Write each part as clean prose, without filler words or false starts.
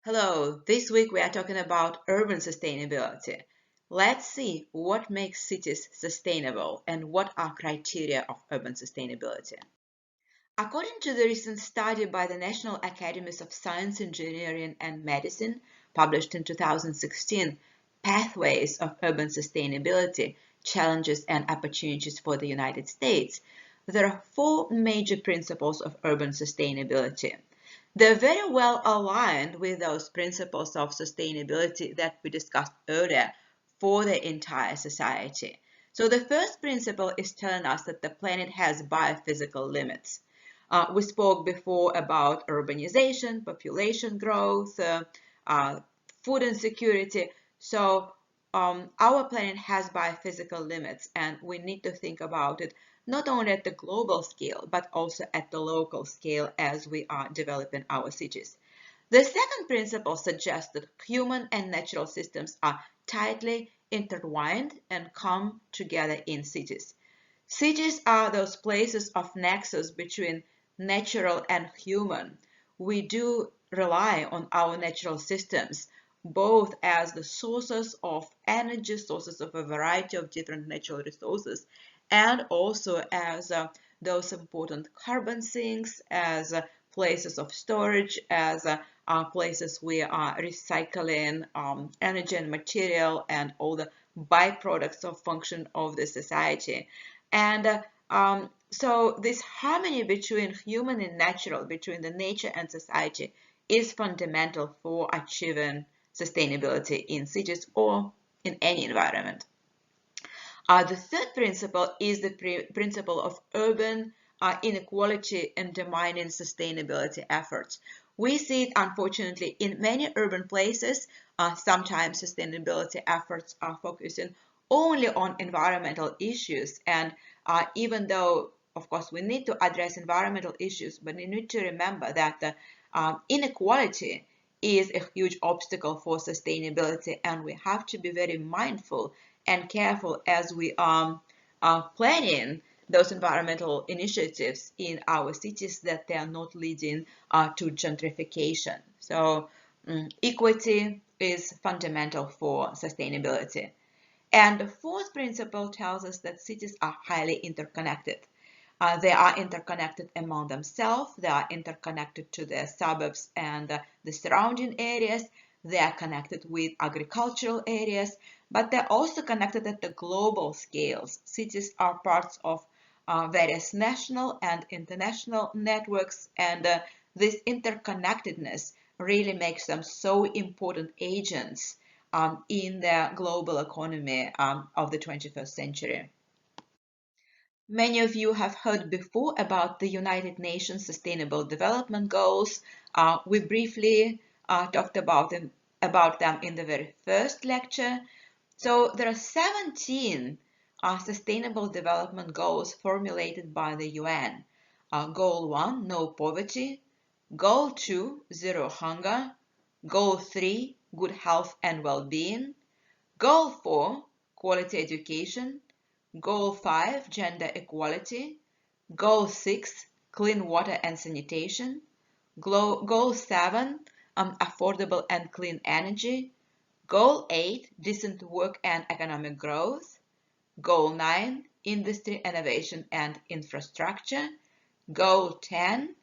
Hello, this week we are talking about urban sustainability. Let's see what makes cities sustainable and what are criteria of urban sustainability. According to the recent study by the National Academies of Science, Engineering and Medicine, published in 2016, Pathways of Urban Sustainability, Challenges and Opportunities for the United States, there are four major principles of urban sustainability. They're very well aligned with those principles of sustainability that we discussed earlier for the entire society. So the first principle is telling us that the planet has biophysical limits. We spoke before about urbanization, population growth, food insecurity. So our planet has biophysical limits, and we need to think about it not only at the global scale, but also at the local scale as we are developing our cities. The second principle suggests that human and natural systems are tightly intertwined and come together in cities. Cities are those places of nexus between natural and human. We do rely on our natural systems, both as the sources of energy, sources of a variety of different natural resources, and also as those important carbon sinks, as places of storage, as places we are recycling energy and material and all the byproducts of function of the society. And so this harmony between human and natural, between the nature and society, is fundamental for achieving sustainability in cities or in any environment. The third principle is the principle of urban inequality undermining sustainability efforts. We see it, unfortunately, in many urban places. Sometimes sustainability efforts are focusing only on environmental issues. And even though, of course, we need to address environmental issues, but we need to remember that inequality is a huge obstacle for sustainability, and we have to be very mindful and careful as we are planning those environmental initiatives in our cities that they are not leading to gentrification. So equity is fundamental for sustainability. And the fourth principle tells us that cities are highly interconnected. They are interconnected among themselves, they are interconnected to their suburbs and the surrounding areas, they are connected with agricultural areas, but they're also connected at the global scales. Cities are parts of various national and international networks, and this interconnectedness really makes them so important agents in the global economy of the 21st century. Many of you have heard before about the United Nations Sustainable Development Goals. We briefly talked about them in the very first lecture. So there are 17 Sustainable Development Goals formulated by the UN. Goal 1, no poverty. Goal 2, zero hunger. Goal 3, good health and well-being. Goal 4, quality education. Goal 5, gender equality. Goal 6, clean water and sanitation. Goal 7, affordable and clean energy. Goal 8, decent work and economic growth. Goal 9, industry, innovation and infrastructure. Goal 10,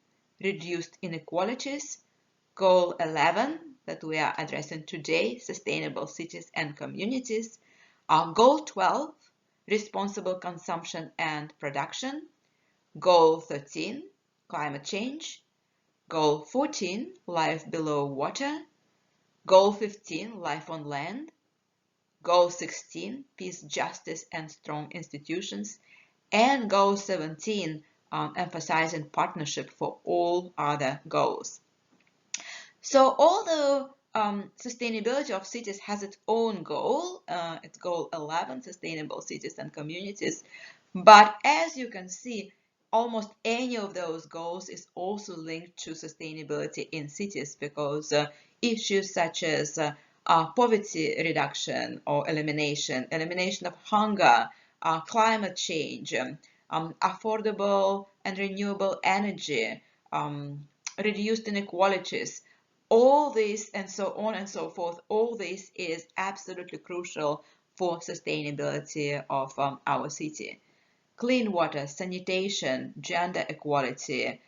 reduced inequalities. Goal 11, that we are addressing today, sustainable cities and communities. Goal 12, responsible consumption and production. Goal 13, climate change. Goal 14, life below water. Goal 15, life on land. Goal 16, peace, justice, and strong institutions. And Goal 17, emphasizing partnership for all other goals. So although sustainability of cities has its own goal, it's goal 11, sustainable cities and communities, but as you can see, almost any of those goals is also linked to sustainability in cities because issues such as poverty reduction or elimination of hunger, climate change, affordable and renewable energy, reduced inequalities, All this and so on and so forth, all this is absolutely crucial for sustainability of our city. Clean water, sanitation, gender equality,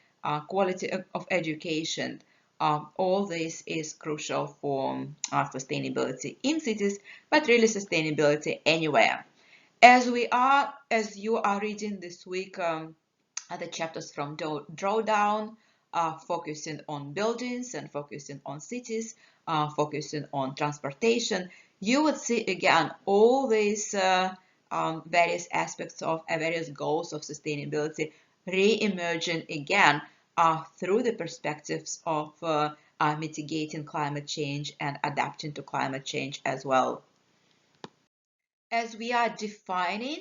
quality of education, all this is crucial for sustainability in cities, but really sustainability anywhere. As you are reading this week, the chapters from Drawdown, focusing on buildings and focusing on cities, focusing on transportation, you would see again all these various aspects of various goals of sustainability re-emerging again through the perspectives of mitigating climate change and adapting to climate change as well. As we are defining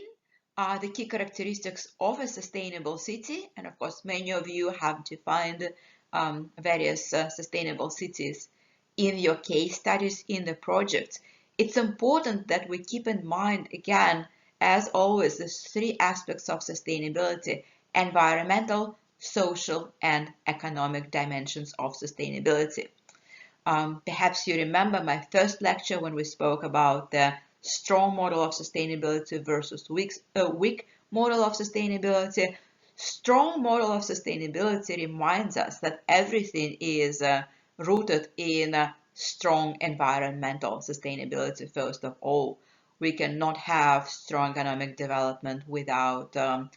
the key characteristics of a sustainable city, and of course, many of you have defined various sustainable cities in your case studies in the project, it's important that we keep in mind, again, as always, the three aspects of sustainability: environmental, social, and economic dimensions of sustainability. Perhaps you remember my first lecture when we spoke about the strong model of sustainability versus weak model of sustainability. Strong model of sustainability reminds us that everything is rooted in strong environmental sustainability first of all. We cannot have strong economic development without a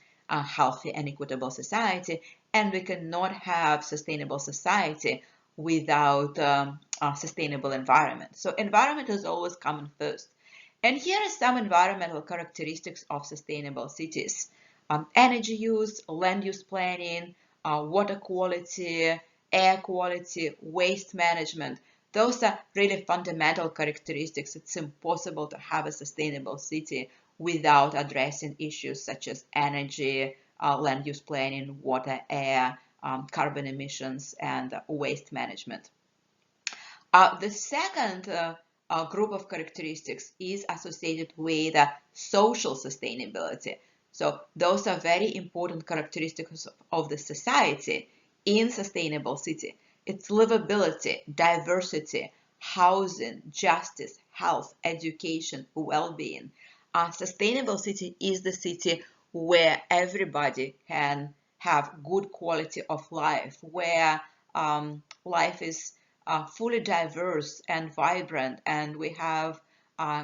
healthy and equitable society, and we cannot have sustainable society without a sustainable environment. So environment is always coming first. And here are some environmental characteristics of sustainable cities. Energy use, land use planning, water quality, air quality, waste management. Those are really fundamental characteristics. It's impossible to have a sustainable city without addressing issues such as energy, land use planning, water, air, carbon emissions, and waste management. The second group of characteristics is associated with social sustainability. So those are very important characteristics of the society in sustainable city. It's livability, diversity, housing, justice, health, education, well-being. A sustainable city is the city where everybody can have good quality of life, where life is fully diverse and vibrant, and we have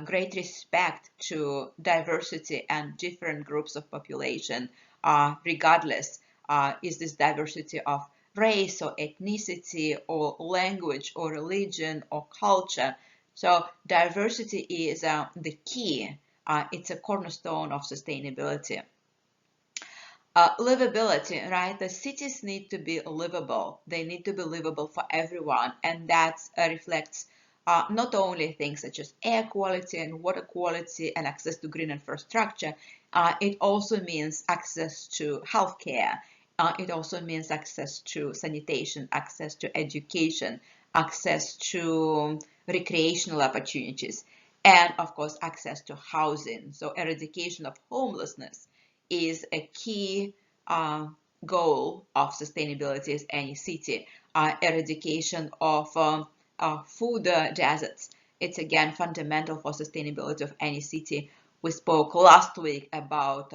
great respect to diversity and different groups of population, regardless is this diversity of race or ethnicity or language or religion or culture. So diversity is the key. It's a cornerstone of sustainability. Livability, right? The cities need to be livable. They need to be livable for everyone, and that reflects not only things such as air quality and water quality and access to green infrastructure. It also means access to healthcare. It also means access to sanitation, access to education, access to recreational opportunities, and of course, access to housing. So eradication of homelessness is a key goal of sustainability as any city. Eradication of food deserts. It's again fundamental for sustainability of any city. We spoke last week about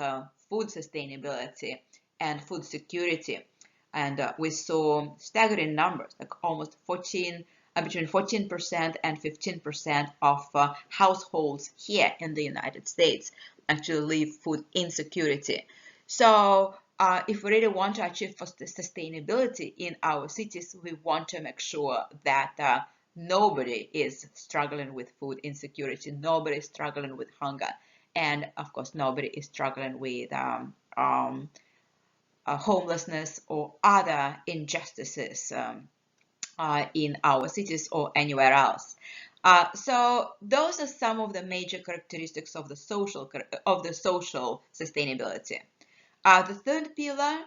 food sustainability and food security, and we saw staggering numbers, like almost between 14% and 15% of households here in the United States actually live food insecurity. So if we really want to achieve sustainability in our cities, we want to make sure that nobody is struggling with food insecurity, nobody is struggling with hunger, and of course nobody is struggling with homelessness or other injustices in our cities or anywhere else. So those are some of the major characteristics of the social sustainability. The third pillar,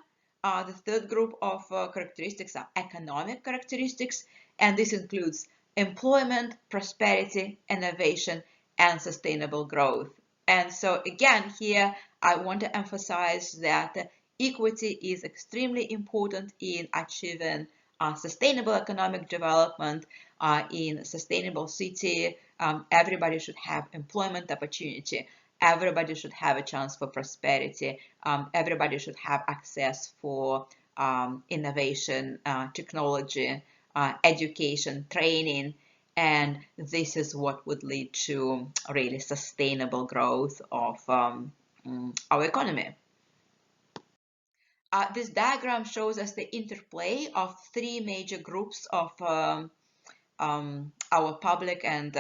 the third group of characteristics are economic characteristics, and this includes employment, prosperity, innovation, and sustainable growth. And so again, here I want to emphasize that equity is extremely important in achieving sustainable economic development. In sustainable city, everybody should have employment opportunity. Everybody should have a chance for prosperity. Everybody should have access for innovation, technology, education, training, and this is what would lead to really sustainable growth of our economy. This diagram shows us the interplay of three major groups of our public and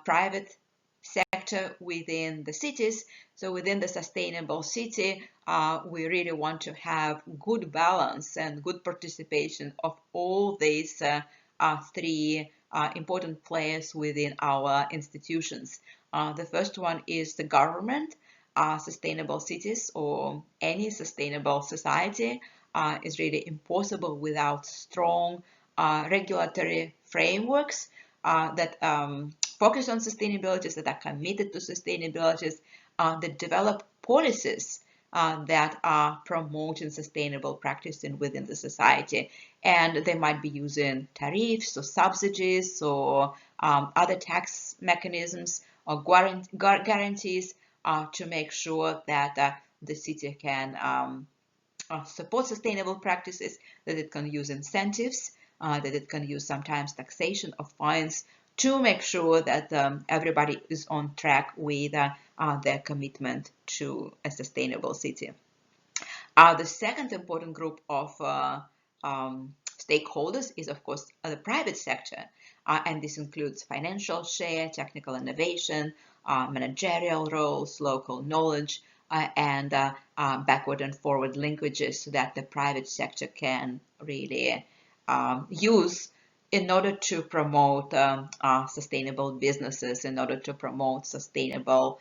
private sector within the cities. So within the sustainable city, we really want to have good balance and good participation of all these three important players within our institutions. The first one is the government. Sustainable cities or any sustainable society is really impossible without strong regulatory frameworks that focus on sustainability, that are committed to sustainability, that develop policies that are promoting sustainable practicing within the society. And they might be using tariffs or subsidies or other tax mechanisms or guarantees to make sure that the city can support sustainable practices, that it can use incentives, that it can use sometimes taxation or fines to make sure that everybody is on track with their commitment to a sustainable city. The second important group of stakeholders is, of course, the private sector, and this includes financial share, technical innovation, managerial roles, local knowledge, and backward and forward linkages that the private sector can really use in order to promote sustainable businesses, in order to promote sustainable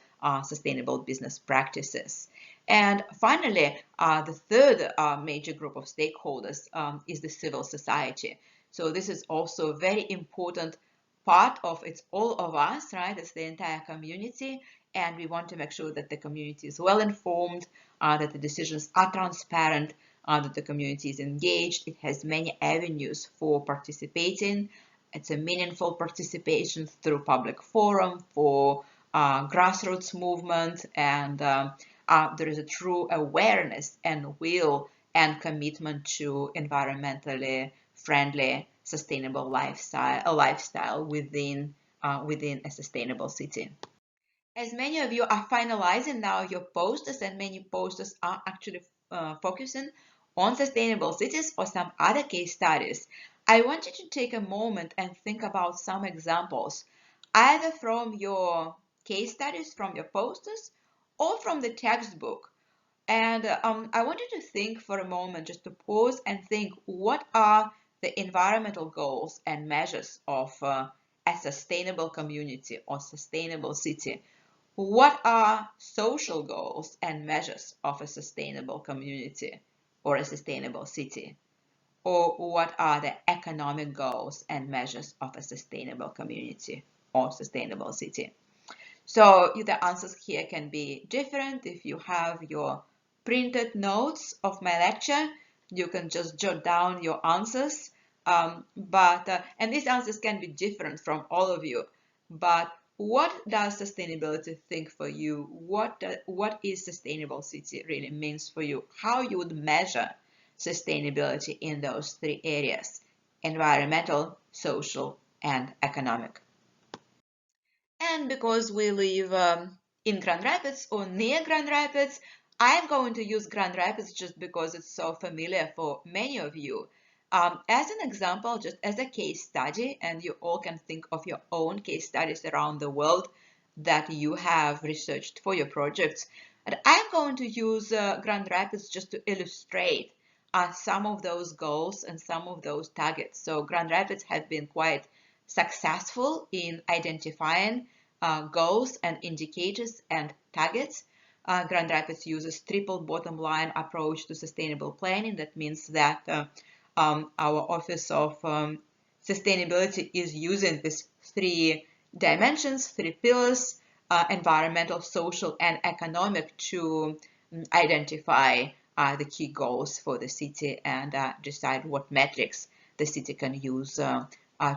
business practices. And finally, the third major group of stakeholders is the civil society. So this is also a very important part of it's all of us, right? It's the entire community, and we want to make sure that the community is well informed, that the decisions are transparent, that the community is engaged. It has many avenues for participating. It's a meaningful participation through public forum, for grassroots movement, and there is a true awareness and will and commitment to environmentally friendly, sustainable lifestyle within a sustainable city. As many of you are finalizing now your posters, and many posters are actually focusing on sustainable cities or some other case studies, I want you to take a moment and think about some examples, either from your case studies, from your posters, or from the textbook. And I want you to think for a moment, just to pause and think, what are the environmental goals and measures of a sustainable community or sustainable city? What are social goals and measures of a sustainable community or a sustainable city? Or what are the economic goals and measures of a sustainable community or sustainable city? So the answers here can be different. If you have your printed notes of my lecture, you can just jot down your answers. And these answers can be different from all of you. But what does sustainability think for you? What is sustainable city really means for you? How you would measure sustainability in those three areas: environmental, social, and economic. And because we live in Grand Rapids or near Grand Rapids, I'm going to use Grand Rapids just because it's so familiar for many of you. As an example, just as a case study, and you all can think of your own case studies around the world that you have researched for your projects. And I'm going to use Grand Rapids just to illustrate some of those goals and some of those targets. So Grand Rapids has been quite successful in identifying goals and indicators and targets. Grand Rapids uses triple bottom line approach to sustainable planning. That means that our Office of Sustainability is using these three dimensions, three pillars, environmental, social, and economic, to identify the key goals for the city and decide what metrics the city can use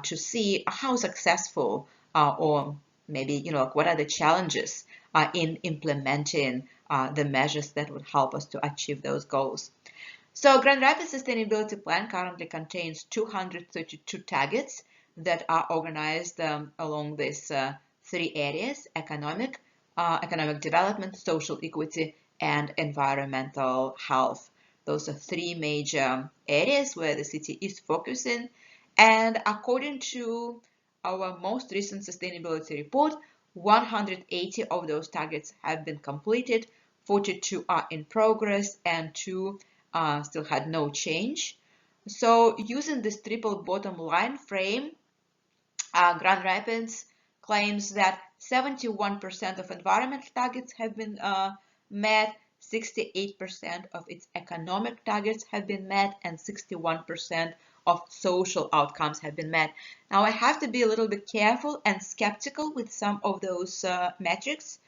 to see how successful or maybe, what are the challenges in implementing the measures that would help us to achieve those goals. So Grand Rapids Sustainability Plan currently contains 232 targets that are organized along these three areas: economic development, social equity, and environmental health. Those are three major areas where the city is focusing. And according to our most recent sustainability report, 180 of those targets have been completed, 42 are in progress, and 2 still had no change. So using this triple bottom line frame, Grand Rapids claims that 71% of environmental targets have been met, 68% of its economic targets have been met, and 61% of social outcomes have been met. Now, I have to be a little bit careful and skeptical with some of those metrics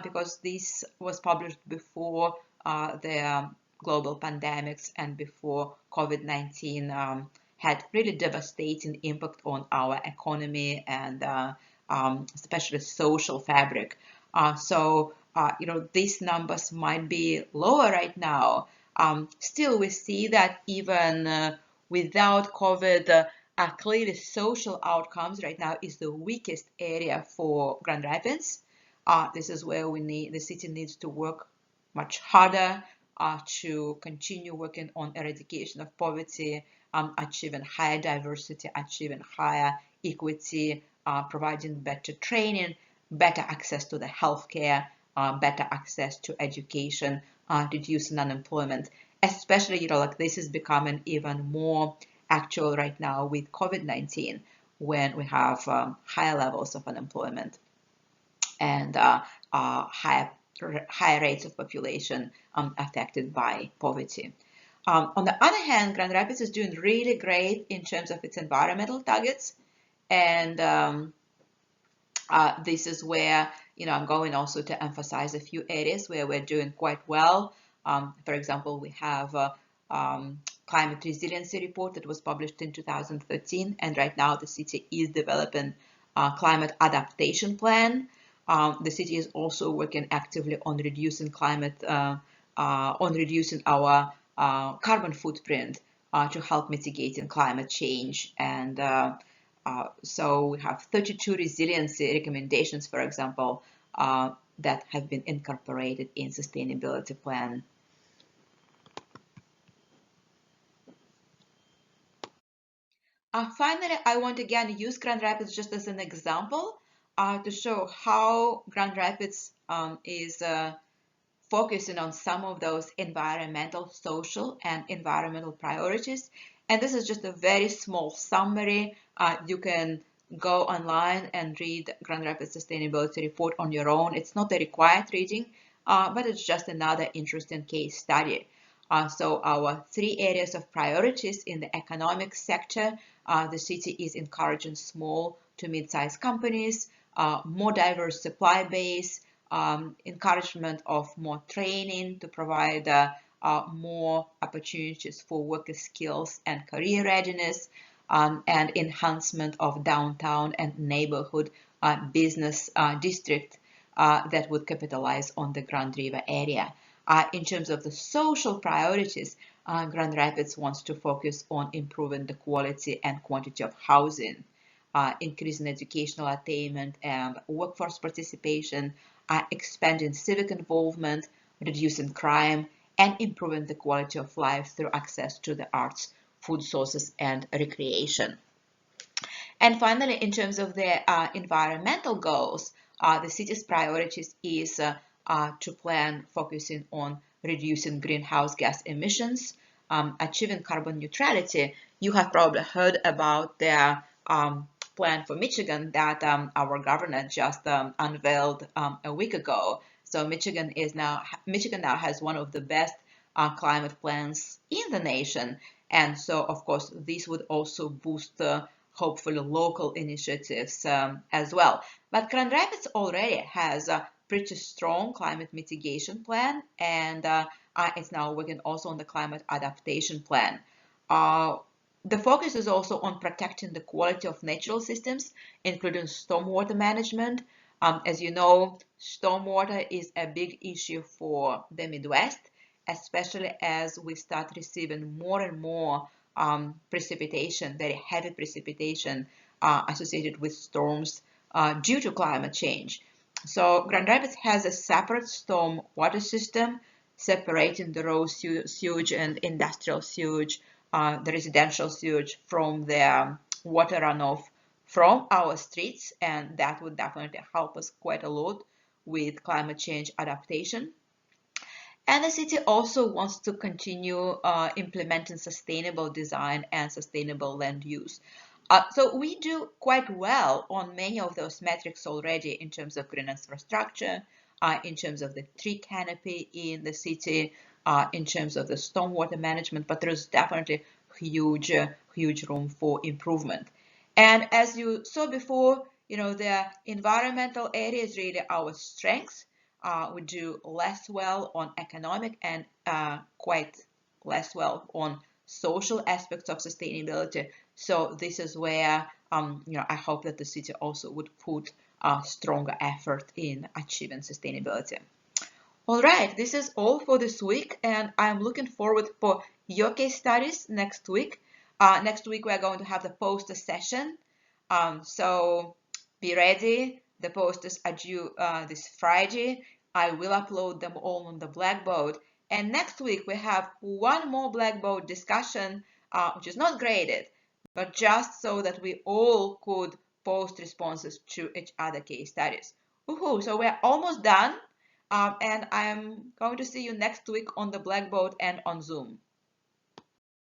because this was published before the global pandemics and before COVID-19 had really devastating impact on our economy and especially social fabric. These numbers might be lower right now. Still, we see that even without COVID, clearly social outcomes right now is the weakest area for Grand Rapids. This is where the city needs to work much harder to continue working on eradication of poverty, achieving higher diversity, achieving higher equity, providing better training, better access to the healthcare, better access to education, reducing unemployment. Especially, this is becoming even more actual right now with COVID-19, when we have higher levels of unemployment and higher rates of population affected by poverty. On the other hand, Grand Rapids is doing really great in terms of its environmental targets, and this is where I'm going also to emphasize a few areas where we're doing quite well. For example, we have climate resiliency report that was published in 2013, and right now the city is developing a climate adaptation plan. The city is also working actively on reducing our carbon footprint to help mitigating climate change. And so we have 32 resiliency recommendations, for example, that have been incorporated in sustainability plan. Finally, I want to again use Grand Rapids just as an example to show how Grand Rapids is focusing on some of those environmental, social, and environmental priorities. And this is just a very small summary. You can go online and read Grand Rapids Sustainability Report on your own. It's not a required reading, but it's just another interesting case study. So our three areas of priorities in the economic sector, the city is encouraging small to mid-sized companies, more diverse supply base, encouragement of more training to provide more opportunities for worker skills and career readiness, and enhancement of downtown and neighborhood business district that would capitalize on the Grand River area. In terms of the social priorities, Grand Rapids wants to focus on improving the quality and quantity of housing, increasing educational attainment and workforce participation, expanding civic involvement, reducing crime, and improving the quality of life through access to the arts, food sources, and recreation. And finally, in terms of the environmental goals, the city's priorities is to plan focusing on reducing greenhouse gas emissions, achieving carbon neutrality. You have probably heard about the plan for Michigan that our governor just unveiled a week ago. So Michigan now has one of the best climate plans in the nation, and so of course this would also boost hopefully local initiatives as well. But Grand Rapids already has a pretty strong climate mitigation plan, and it's now working also on the climate adaptation plan. The focus is also on protecting the quality of natural systems, including stormwater management. As you know, stormwater is a big issue for the Midwest, especially as we start receiving more and more precipitation, very heavy precipitation associated with storms due to climate change. So Grand Rapids has a separate storm water system separating the raw sewage and industrial sewage, the residential sewage from the water runoff from our streets, and that would definitely help us quite a lot with climate change adaptation. And the city also wants to continue implementing sustainable design and sustainable land use. So we do quite well on many of those metrics already in terms of green infrastructure, in terms of the tree canopy in the city, in terms of the stormwater management, but there's definitely huge room for improvement. And as you saw before, the environmental area is really our strength. We do less well on economic and quite less well on social aspects of sustainability. So this is where I hope that the city also would put stronger effort in achieving sustainability. All right, this is all for this week, and I'm looking forward for your case studies next week. Next week we're going to have the poster session, so be ready. The posters are due this Friday. I will upload them all on the Blackboard. And next week we have one more Blackboard discussion, which is not graded, but just so that we all could post responses to each other case studies. Woohoo! So we're almost done. And I'm going to see you next week on the Blackboard and on Zoom.